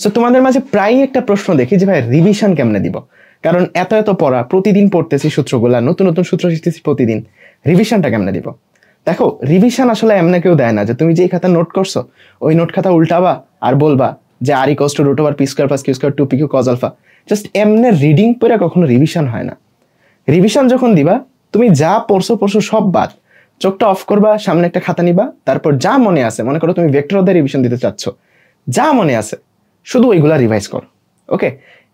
So তোমাদের মাঝে প্রায়ই একটা প্রশ্ন দেখি যে ভাই রিভিশন কেমনে দিব, কারণ এত এত পড়া, প্রতিদিন পড়তেছি সূত্রগুলা, নতুন নতুন সূত্র শিখতেছি প্রতিদিন, রিভিশনটা কেমনে দিব? দেখো, রিভিশন আসলে এমন কেউ দেয় না যে তুমি যেই খাতা নোট করছো ওই নোট খাতা উল্টাবা আর বলবা যে R equals to root over p square plus q square 2 pq cos আলফা। জাস্ট এমনে রিডিং পড়ে কখনো রিভিশন হয় না। রিভিশন যখন দিবা তুমি যা পড়ছো সব বাদ, চোখটা অফ করবা, সামনে একটা খাতা নিবা, তারপর যা মনে আছে, মনে করো তুমি ভেক্টর অধ্যায় রিভিশন দিতে চাচ্ছ, যা মনে আছে শুধু ওইগুলা রিভাইজ করো। ওকে,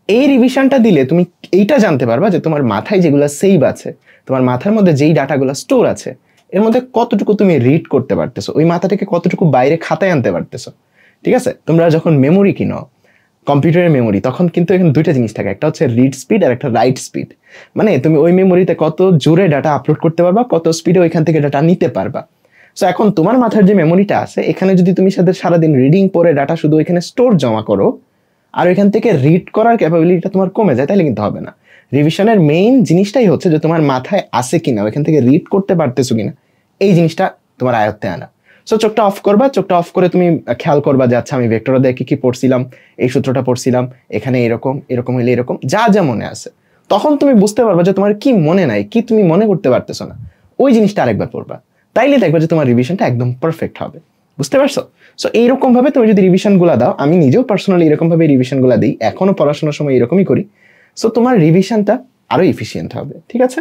এই রিভিশনটা দিলে তুমি এইটা জানতে পারবা যে তোমার মাথায় যেগুলো সেভ আছে, তোমার মাথার মধ্যে যেই ডাটাগুলো স্টোর আছে, এর মধ্যে কতটুকু তুমি রিড করতে পারতেছো, ওই মাথা থেকে কতটুকু বাইরে খাতায় আনতে পারতেছো। ঠিক আছে, তোমরা যখন মেমোরি কিনো, কম্পিউটারের মেমোরি, তখন কিন্তু এখানে দুইটা জিনিস থাকে, একটা হচ্ছে রিড স্পিড আর একটা রাইট স্পিড। মানে তুমি ওই মেমোরিতে কত জোরে ডাটা আপলোড করতে পারবা, কত স্পিডে ওইখান থেকে ডাটা নিতে পারবা। সো এখন তোমার মাথার যে মেমোরিটা আছে, এখানে যদি তুমি সারাদিন রিডিং পরে ডাটা শুধু ওইখানে স্টোর জমা করো আর ওইখান থেকে রিড করার ক্যাপাবিলিটিটা তোমার কমে যায়, তাহলে কিন্তু হবে না। রিভিশনের মেইন জিনিসটাই হচ্ছে যে তোমার মাথায় আছে কিনা, ওইখান থেকে রিড করতে পারতেছো কিনা, এই জিনিসটা তোমার আয়ত্তে আনা। সো চোখটা অফ করবা, চোখটা অফ করে তুমি খেয়াল করবা যে আচ্ছা আমি ভেক্টর অধ্যায়ে কি পড়ছিলাম, এই সূত্রটা পড়ছিলাম, এখানে এরকম এরকম হইলে এরকম, যা যা মনে আছে। তখন তুমি বুঝতে পারবা যে তোমার কি মনে নাই, কি তুমি মনে করতে পারতেছো না, ওই জিনিসটা আরেকবার পড়বা, তাইলে দেখবা যে তোমার রিভিশনটা একদম পারফেক্ট হবে। বুঝতে পারছো? সো এইরকম ভাবে তুমি যদি রিভিশন গুলা দাও, আমি নিজেও পার্সোনালি এরকম ভাবে রিভিশন গুলা দিই, এখনো পড়াশোনার সময় এরকমই করি। সো তোমার রিভিশনটা আরো এফিসিয়েন্ট হবে। ঠিক আছে?